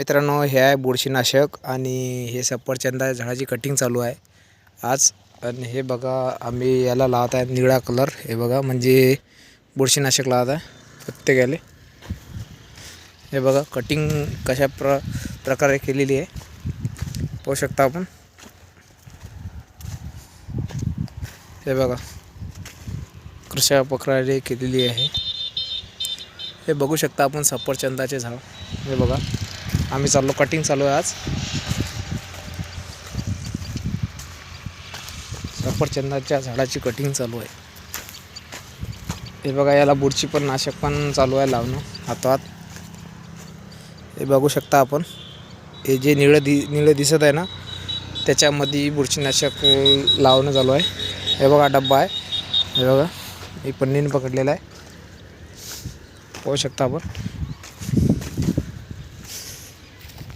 मित्रांनो, हे आहे बुरशीनाशक आणि हे सफरचंदा झाडाची कटिंग चालू आहे आज. आणि हे बघा, आम्ही याला लावत आहे निळा कलर. हे बघा, म्हणजे बुरशीनाशक लावत आहे प्रत्येकाले. हे बघा कटिंग कशा प्रकारे केलेली आहे पाहू शकता आपण. हे बघा कशा प्रकारे केलेली आहे. हे बघू शकता आपण सफरचंदाचे झाड. हे बघा, आम्ही चाललो, कटिंग चालू आहे आज. सफरचंदाच्या झाडाची कटिंग चालू आहे. हे बघा, याला बुरशी पण नाशक पण चालू आहे लावणं हातात. हे बघू शकता आपण. हे जे निळं दिसत आहे ना, त्याच्यामध्ये बुरशीनाशक लावणं चालू आहे. हे बघा डब्बा आहे. हे बघा, एक पन्नीने पकडलेला आहे पाहू शकता आपण.